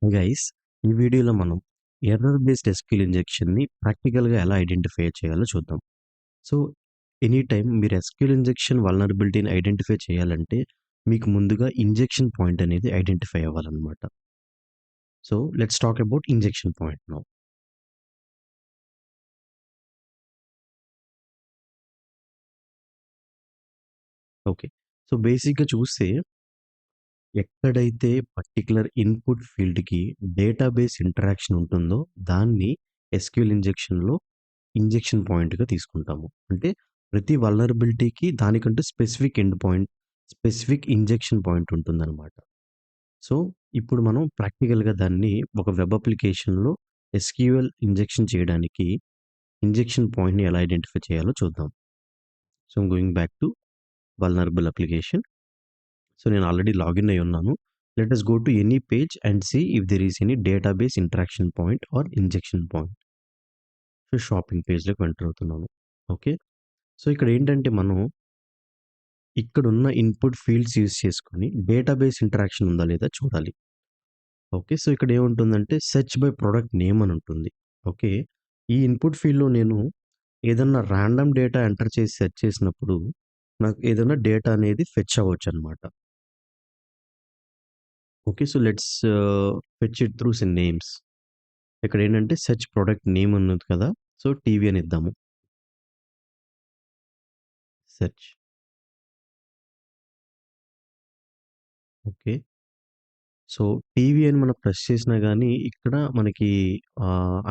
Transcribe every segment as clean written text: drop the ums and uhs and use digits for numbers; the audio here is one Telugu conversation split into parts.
గైస్, ఈ వీడియోలో మనం ఎర్రర్ బేస్డ్ ఎస్క్యూఎల్ ఇంజెక్షన్‌ని ప్రాక్టికల్‌గా ఎలా ఐడెంటిఫై చేయాలో చూద్దాం. సో, ఎనీ టైమ్ మీరు ఎస్క్యూఎల్ ఇంజెక్షన్ వల్నరబిలిటీని ఐడెంటిఫై చేయాలంటే, మీకు ముందుగా ఇంజెక్షన్ పాయింట్ అనేది ఐడెంటిఫై అవ్వాలన్నమాట. So, let's talk about injection point now. Okay. So, బేసిక్‌గా చూస్తే ఎక్కడైతే పర్టిక్యులర్ ఇన్‌పుట్ ఫీల్డ్‌కి డేటాబేస్ ఇంటరాక్షన్ ఉంటుందో, దాన్ని ఎస్క్యూఎల్ ఇంజెక్షన్‌లో ఇంజెక్షన్ పాయింట్‌గా తీసుకుంటాము. అంటే ప్రతి వల్నరబిలిటీకి దానికంటూ specific end point, specific injection point ఉంటుందనమాట. సో, ఇప్పుడు మనం ప్రాక్టికల్‌గా దాన్ని ఒక వెబ్ అప్లికేషన్‌లో ఎస్‌క్యూఎల్ ఇంజెక్షన్ చేయడానికి ఇంజెక్షన్ పాయింట్‌ని ఎలా ఐడెంటిఫై చేయాలో చూద్దాం. So, going back to vulnerable application. So, నేను ఆల్రెడీ లాగిన్ అయ్యి ఉన్నాను. Let us go to any page and see if there is any database interaction point or injection point. So, shopping పేజ్‌లోకి ఎంటర్ అవుతున్నాను. ఓకే. సో, ఇక్కడ ఏంటంటే మనం ఇక్కడున్న ఇన్‌పుట్ ఫీల్డ్స్ యూజ్ చేసుకొని డేటాబేస్ ఇంటరాక్షన్ ఉందా లేదా చూడాలి. ఓకే. సో, ఇక్కడ ఏముంటుందంటే సెర్చ్ బై ప్రొడక్ట్ నేమ్ అని ఉంటుంది. ఓకే. ఈ ఇన్‌పుట్ ఫీల్డ్‌లో నేను ఏదన్నా రాండమ్ డేటా ఎంటర్ చేసి సెర్చ్ చేసినప్పుడు నాకు ఏదైనా డేటా అనేది ఫెచ్ అవ్వొచ్చనమాట. Okay. So, let's fetch it through some names. ఇక్కడేంటంటే సెర్చ్ ప్రొడక్ట్ నేమ్ ఉన్నది కదా! సో, టీవీ అని ఇద్దాము. సెర్చ్. ఓకే. సో, టీవీ అని మనం ప్రెస్ చేసినా గానీ, ఇక్కడ మనకి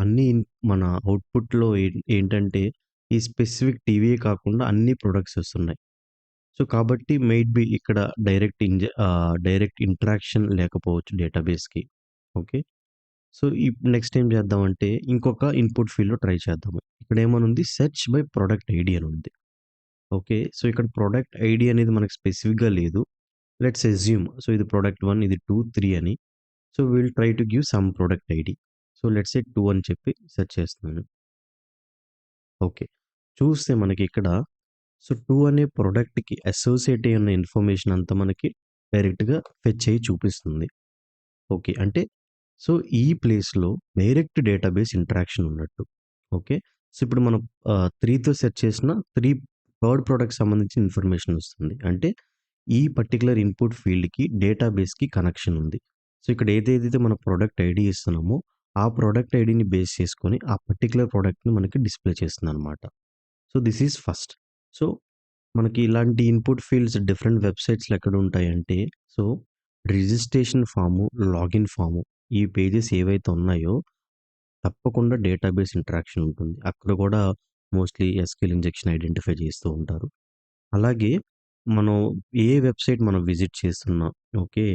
అన్నీ మన అవుట్‌పుట్‌లో ఏంటంటే, ఈ స్పెసిఫిక్ టీవీయే కాకుండా అన్ని ప్రొడక్ట్స్ వస్తున్నాయి. సో, కాబట్టి మైట్ బి ఇక్కడ డైరెక్ట్ ఇంటరాక్షన్ లేకపోవచ్చు డేటాబేస్‌కి. ఓకే. సో, నెక్స్ట్ ఏం చేద్దామంటే, ఇంకొక ఇన్‌పుట్ ఫీల్డ్‌లో ట్రై చేద్దాము. ఇక్కడేమనుంది సెర్చ్ బై ప్రొడక్ట్ ఐడీ అని ఉంది. ఓకే. సో, ఇక్కడ ప్రొడక్ట్ ఐడీ అనేది మనకు స్పెసిఫిక్‌గా లేదు. లెట్స్ అస్యూమ్ సో, ఇది ప్రొడక్ట్ 1, ఇది 2, 3 అని. So, will try to give some product ID. So, let's సే 2 అని చెప్పి సెర్చ్ చేస్తున్నాను. ఓకే. చూస్తే మనకిక్కడ సో, 2 అనే ప్రొడక్ట్‌కి అసోసియేట్ అయ్యి ఉన్న ఇన్ఫర్మేషన్ అంతా మనకి డైరెక్ట్‌గా ఫెచ్ అయ్యి చూపిస్తుంది. ఓకే. అంటే సో, ఈ ప్లేస్‌లో డైరెక్ట్ డేటాబేస్ ఇంటరాక్షన్ ఉన్నట్టు. ఓకే. సో, ఇప్పుడు మనం 3తో సెర్చ్ చేసిన 3 థర్డ్ ప్రొడక్ట్‌కి సంబంధించిన ఇన్ఫర్మేషన్ వస్తుంది. అంటే ఈ పర్టిక్యులర్ ఇన్‌పుట్ ఫీల్డ్‌కి డేటాబేస్‌కి కనెక్షన్ ఉంది. సో, ఇక్కడ ఏదైతే మన ప్రొడక్ట్ ఐడీ ఇస్తున్నామో, ఆ ప్రొడక్ట్ ఐడీని బేస్ చేసుకొని ఆ పర్టిక్యులర్ ప్రొడక్ట్‌ని మనకి డిస్‌ప్లే చేస్తుందనమాట. So, this is first. So, మనకి ఇలాంటి ఇన్‌పుట్ ఫీల్డ్స్ డిఫరెంట్ వెబ్‌సైట్స్‌లో ఎక్కడుంటాయంటే, so, registration form, login form ఈ పేజెస్ ఏవైతే ఉన్నాయో తప్పకుండా డేటాబేస్ ఇంటరాక్షన్ ఉంటుంది. అక్కడ కూడా మోస్ట్‌లీ ఎస్‌క్యూఎల్ ఇంజెక్షన్ ఐడెంటిఫై చేస్తూ ఉంటారు. అలాగే మనం ఏ వెబ్‌సైట్ మనం విజిట్ చేస్తున్నాం. ఓకే.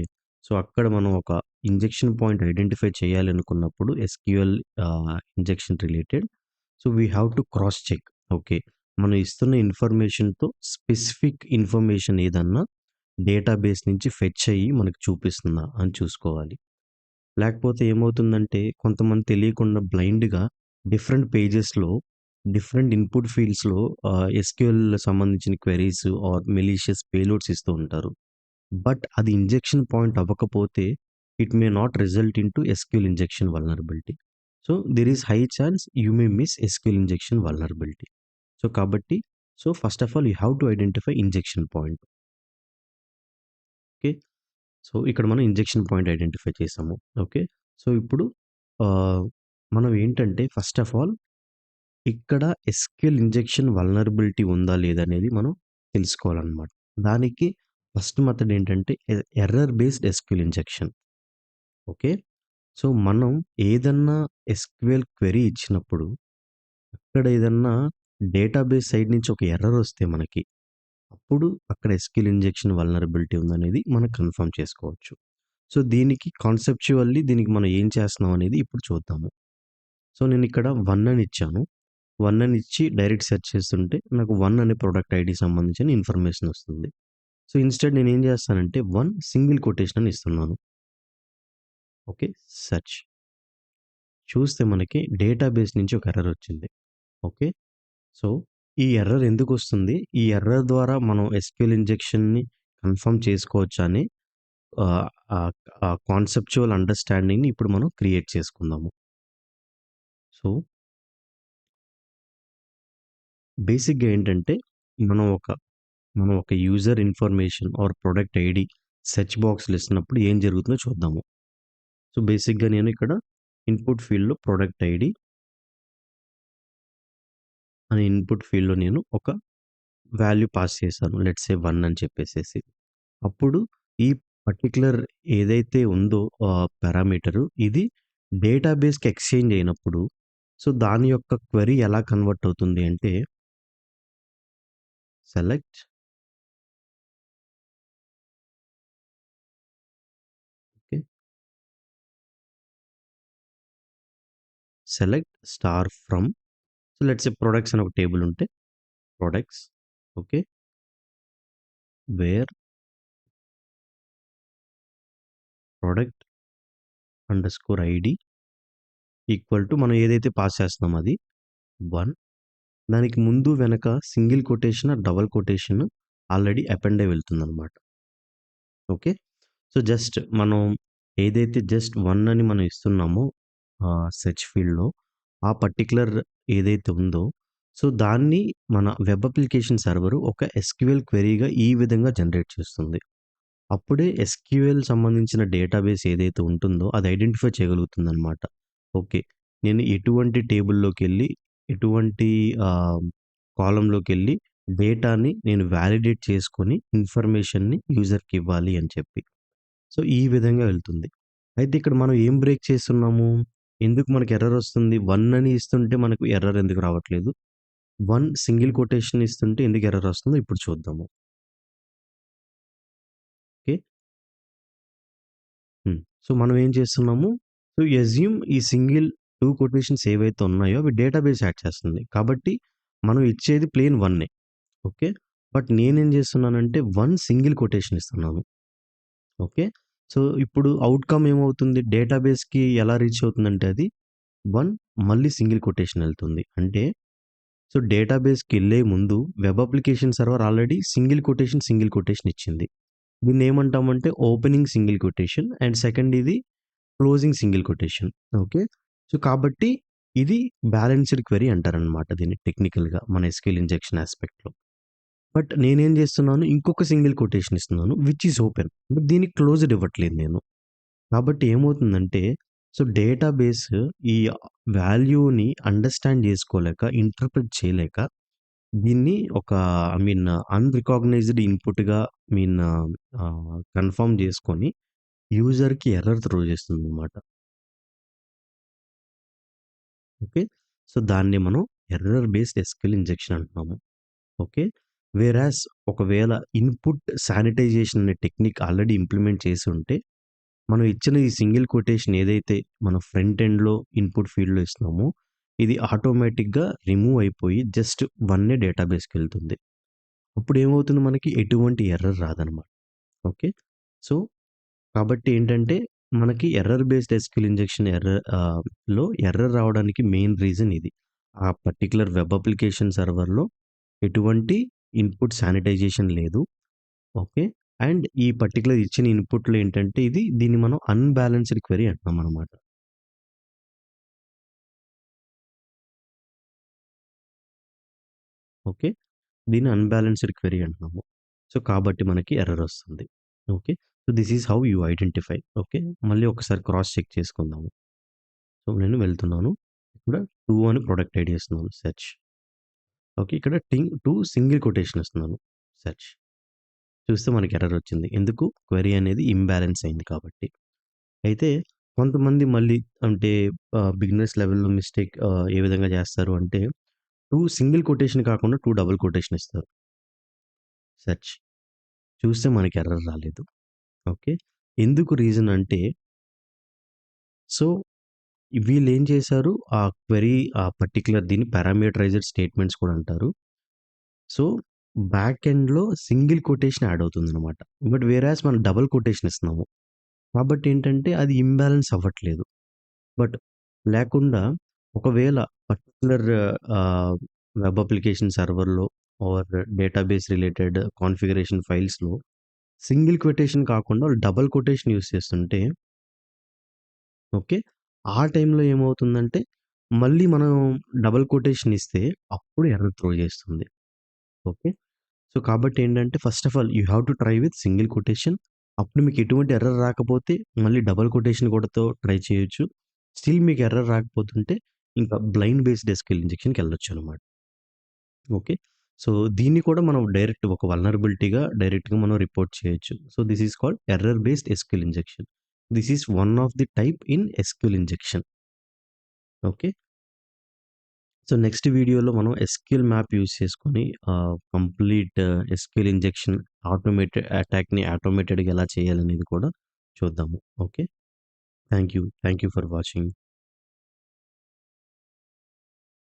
సో, అక్కడ మనం ఒక ఇంజెక్షన్ పాయింట్ ఐడెంటిఫై చేయాలనుకున్నప్పుడు SQL injection related so, we have to cross check. Okay. మనం ఇస్తున్న ఇన్ఫర్మేషన్‌తో స్పెసిఫిక్ ఇన్ఫర్మేషన్ ఏదన్నా డేటాబేస్ నుంచి ఫెచ్ అయ్యి మనకు చూపిస్తుందా అని చూసుకోవాలి. లేకపోతే ఏమవుతుందంటే కొంతమంది తెలియకుండా బ్లైండ్‌గా డిఫరెంట్ పేజెస్‌లో, డిఫరెంట్ ఇన్‌పుట్ ఫీల్డ్స్‌లో ఎస్‌క్యూఎల్ సంబంధించిన క్వెరీస్ ఆర్ మెలీషియస్ పేలోడ్స్ ఇస్తూ ఉంటారు. బట్ అది ఇంజెక్షన్ పాయింట్ అవ్వకపోతే it may not result into SQL injection vulnerability. So, there is high chance you may miss SQL injection vulnerability. So, కాబట్టి first of all you have to identify injection point. Okay. So, ఇక్కడ మనం ఇంజెక్షన్ పాయింట్ ఐడెంటిఫై చేసాము. ఓకే. సో, ఇప్పుడు ఆహ్, మనం ఏంటంటే ఫస్ట్ ఆఫ్ ఆల్ ఇక్కడ ఎస్‌క్యూఎల్ ఇంజెక్షన్ వల్నరబిలిటీ ఉందా? లేదా? అనేది మనం తెలుసుకోవాలనమాట. దానికి ఫస్ట్ మెథడ్ ఏంటంటే error based SQL injection. Okay. So, మనం ఏదన్నా ఎస్‌క్యూఎల్ క్వెరీ ఇచ్చినప్పుడు అక్కడ ఏదన్నా డేటాబేస్ సైడ్ నుంచి ఒక ఎర్రర్ వస్తే మనకి అప్పుడు అక్కడ ఎస్‌క్యూఎల్ ఇంజెక్షన్ వల్నరబిలిటీ ఉందనేది మనం కన్ఫర్మ్ చేసుకోవచ్చు. సో, దీనికి కాన్సెప్చువల్లీ దీనికి మనం ఏం చేస్తున్నాం అనేది ఇప్పుడు చూద్దాము. సో, నేనిక్కడ 1 అని ఇచ్చాను. 1 అని ఇచ్చి డైరెక్ట్ సెర్చ్ చేస్తుంటే నాకు 1 అనే ప్రొడక్ట్ ఐడీ సంబంధించిన ఇన్ఫర్మేషన్ వస్తుంది. సో, ఇన్‌స్టెడ్ నేనేం చేస్తానంటే 1 సింగిల్ కొటేషన్ అని ఇస్తున్నాను. ఓకే. సెర్చ్. చూస్తే మనకి డేటాబేస్ నుంచి ఒక ఎర్రర్ వచ్చింది. ఓకే. సో, ఈ ఎర్రర్ ఎందుకొస్తుంది? ఈ ఎర్రర్ ద్వారా మనం ఎస్‌క్యూఎల్ ఇంజెక్షన్‌ని కన్ఫర్మ్ చేసుకోవచ్చా అని ఆహ్, ఆహ్, కాన్సెప్చువల్ అండర్‌స్టాండింగ్‌ని ఇప్పుడు మనం క్రియేట్ చేసుకుందాము. సో, బేసిక్‌గా ఏంటంటే మనం ఒక మనం ఒక user information are product ID search బాక్స్‌లో ఇస్తున్నప్పుడు ఏం జరుగుతుందో చూద్దాము. సో, బేసిక్‌గా నేను ఇక్కడ ఇన్‌పుట్ ఫీల్డ్‌లో ప్రొడక్ట్ ఐడీ అనే ఇన్‌పుట్ ఫీల్డ్‌లో నేను ఒక వాల్యూ పాస్ చేశాను. లెట్స్ సే 1 అని చెప్పేసేసి. అప్పుడు ఈ పర్టిక్యులర్ ఏదైతే ఉందో పారామీటరు ఇది డేటాబేస్‌కి ఎక్స్‌చేంజ్ అయినప్పుడు సో, దాని యొక్క క్వెరీ ఎలా కన్వర్ట్ అవుతుంది అంటే select okay. Select star from so, let's say products అని ఒక టేబుల్ ఉంటే products okay. Where product underscore ID equal to మనం ఏదైతే పాస్ చేస్తున్నామో అది 1 దానికి ముందు వెనక single quotation, double quotation already append అయి వెళ్తుందనమాట. ఓకే. సో, జస్ట్ మనం ఏదైతే జస్ట్ 1 అని మనం ఇస్తున్నామో సెర్చ్ ఫీల్డ్‌లో ఆ పర్టిక్యులర్ ఏదైతే ఉందో సో, దాన్ని మన వెబ్ అప్లికేషన్ సర్వర్ ఒక ఎస్‌క్యూఎల్ క్వెరీగా ఈ విధంగా జనరేట్ చేస్తుంది. అప్పుడే ఎస్‌క్యూఎల్ సంబంధించిన డేటాబేస్ ఏదైతే ఉంటుందో అది ఐడెంటిఫై చేయగలుగుతుందనమాట. ఓకే. నేను ఎటువంటి టేబుల్‌లోకెళ్ళి, ఎటువంటి ఆహ్, కాలమ్‌లోకెళ్ళి డేటాని నేను వాలిడేట్ చేసుకొని ఇన్ఫర్మేషన్‌ని యూజర్‌కి ఇవ్వాలి అని చెప్పి. సో, ఈ విధంగా వెళ్తుంది. అయితే ఇక్కడ మనం ఏం బ్రేక్ చేస్తున్నాము? ఎందుకు మనకు ఎర్రర్ వస్తుంది? 1 అని ఇస్తుంటే మనకు ఎర్రర్ ఎందుకు రావట్లేదు? 1 సింగిల్ కొటేషన్ ఇస్తుంటే ఎందుకు ఎర్రర్ వస్తుందో ఇప్పుడు చూద్దాము. ఓకే. సో, మనం ఏం చేస్తున్నాము? సో, అస్యూమ్ ఈ సింగిల్ 2 కొటేషన్స్ ఏవైతే ఉన్నాయో అవి డేటాబేస్ యాక్ట్ చేస్తుంది. కాబట్టి మనం ఇచ్చేది ప్లెయిన్ 1 ఓకే. బట్ నేనేం చేస్తున్నానంటే 1 సింగిల్ కొటేషన్ ఇస్తున్నాను. ఓకే. సో, ఇప్పుడు ఔట్‌కమ్ ఏమవుతుంది? డేటాబేస్‌కి ఎలా రీచ్ అవుతుందంటే అది 1 మళ్ళీ సింగిల్ కొటేషన్ ఎళ్తుంది. అంటే సో, డేటాబేస్‌కెళ్ళే ముందు web application server already single quotation ఇచ్చింది. దీన్నేమంటామంటే opening single quotation and second ఇది closing single quotation. Okay. So, కాబట్టి ఇది బ్యాలెన్స్‌డ్ క్వెరీ అంటారనమాట దీన్ని టెక్నికల్‌గా మన ఎస్‌క్యూఎల్ ఇంజెక్షన్ యాస్పెక్ట్‌లో. బట్ నేనేం చేస్తున్నాను ఇంకొక సింగిల్ కొటేషన్ ఇస్తున్నాను విచ్ ఈస్ ఓపెన్. బట్ దీనికి క్లోజ్డ్ ఇవ్వట్లేదు నేను. కాబట్టి ఏమవుతుందంటే సో, డేటాబేస్ ఈ వాల్యూని అండర్‌స్టాండ్ చేసుకోలేక, ఇంటర్ప్రెట్ చేయలేక దీన్ని ఒక ఐ మీన్ అన్‌రికగ్నైజ్డ్ ఇన్‌పుట్‌గా కన్ఫర్మ్ చేసుకొని యూజర్‌కి ఎర్రర్ త్రో చేస్తుందనమాట. ఓకే. సో, దాన్ని మనం ఎర్రర్ బేస్డ్ ఎస్‌క్యూఎల్ ఇంజెక్షన్ అంటున్నాము. ఓకే. వేరాజ్ ఒకవేళ ఇన్‌పుట్ శానిటైజేషన్ అనే టెక్నిక్ ఆల్రెడీ ఇంప్లిమెంట్ చేసుంటే, మనం ఇచ్చిన ఈ సింగిల్ కొటేషన్ ఏదైతే మనం ఫ్రంట్ ఎండ్‌లో ఇన్‌పుట్ ఫీల్డ్‌లో ఇస్తున్నామో, ఇది ఆటోమేటిక్‌గా రిమూవ్ అయిపోయి జస్ట్ వన్నే డేటాబేస్‌కెళ్తుంది. అప్పుడేమవుతుంది మనకి ఎటువంటి ఎర్రర్ రాదనమాట. ఓకే. సో, కాబట్టి ఏంటంటే, మనకి ఎర్రర్ బేస్డ్ ఎస్‌క్యూఎల్ ఇంజెక్షన్ లో ఎర్రర్ రావడానికి మెయిన్ రీజన్ ఇది. ఆ పర్టిక్యులర్ వెబ్ అప్లికేషన్ సర్వర్‌లో ఎటువంటి ఇన్‌పుట్ శానిటైజేషన్ లేదు. ఓకే. అండ్ ఈ పర్టిక్యులర్ ఇచ్చిన ఇన్‌పుట్‌లో ఏంటంటే, దీన్ని మనం అన్‌బాలన్స్‌డ్ క్వెరీ అంటున్నామనమాట. ఓకే. దీన్ని అన్‌బాలన్స్‌డ్ క్వెరీ అంటున్నాము. సో, కాబట్టి మనకి ఎర్రర్ ఒస్తుంది. Okay. So, this is how you identify. Okay. మళ్ళీ ఒకసారి క్రాస్ చెక్ చేసుకుందాము. సో, నేను వెళ్తున్నాను. ఇక్కడ 2 అని ప్రొడక్ట్ ఐడీ ఇస్తున్నాను సెర్చ్. ఓకే. ఇక్కడ 2 సింగిల్ కొటేషన్ ఇస్తున్నాను సెర్చ్. చూస్తే మనకి ఎర్రర్ వచ్చింది. ఎందుకు? క్వెరీ అనేది ఇంబాలన్స్ అయింది కాబట్టి. అయితే కొంతమంది మళ్ళీ అంటే బిగినర్స్ లెవెల్‌లో మిస్టేక్ ఏ విధంగా చేస్తారు అంటే 2 సింగిల్ కొటేషన్ కాకుండా 2 డబుల్ కొటేషన్ ఇస్తారు సెర్చ్. చూస్తే మనకి ఎర్రర్ రాలేదు. ఓకే. ఎందుకు రీజన్ అంటే సో, వీళ్ళేం చేశారు ఆ క్వెరీ ఆ పర్టిక్యులర్ దీన్ని పారామీటరైజ్డ్ స్టేట్మెంట్స్ కూడా అంటారు. సో, బ్యాక్ ఎండ్‌లో సింగిల్ కొటేషన్ యాడ్ అవుతుందనమాట. బట్ వేరాజ్ మనం డబుల్ కొటేషన్ ఇస్తున్నాము. కాబట్టి ఏంటంటే అది ఇంబాలన్స్ అవ్వట్లేదు. బట్ లేకుండా ఒకవేళ పర్టిక్యులర్ ఆహ్, వెబ్ అప్లికేషన్ సర్వర్‌లో ఆర్ డేటాబేస్ రిలేటెడ్ కాన్ఫిగరేషన్ ఫైల్స్‌లో సింగిల్ కొటేషన్ కాకుండా వాళ్ళు డబుల్ కొటేషన్ యూజ్ చేస్తుంటే ఓకే. ఆ టైంలో ఏమవుతుందంటే, మళ్ళీ మనం డబుల్ కొటేషన్ ఇస్తే అప్పుడు ఎర్రర్ త్రో చేస్తుంది. ఓకే. సో, కాబట్టేంటంటే first of all you have to try with single quotation. అప్పుడు మీకు ఎటువంటి ఎర్రర్ రాకపోతే మళ్ళీ డబుల్ కొటేషన్ కూడాతో ట్రై చేయొచ్చు. స్టిల్ మీకు ఎర్రర్ రాకపోతుంటే ఇంకా బ్లైండ్ బేస్డ్ ఎస్‌క్యూఎల్ ఇంజెక్షన్‌కెళ్ళొచ్చనమాట. ఓకే. సో, దీన్ని కూడా మనం డైరెక్ట్ ఒక వల్నరబిలిటీగా డైరెక్ట్‌గా మనం రిపోర్ట్ చేయొచ్చు. So, this is called error based SQL injection. This is one of the type in SQL injection. Okay. So, next వీడియోలో మనం ఎస్‌క్యూఎల్ మ్యాప్ యూజ్ చేసుకొని కంప్లీట్ ఎస్‌క్యూఎల్ ఇంజెక్షన్ అటాక్‌ని ఆటోమేటెడ్‌గా ఎలా చేయాలనేది కూడా చూద్దాము. Okay. Thank you. Thank you for watching.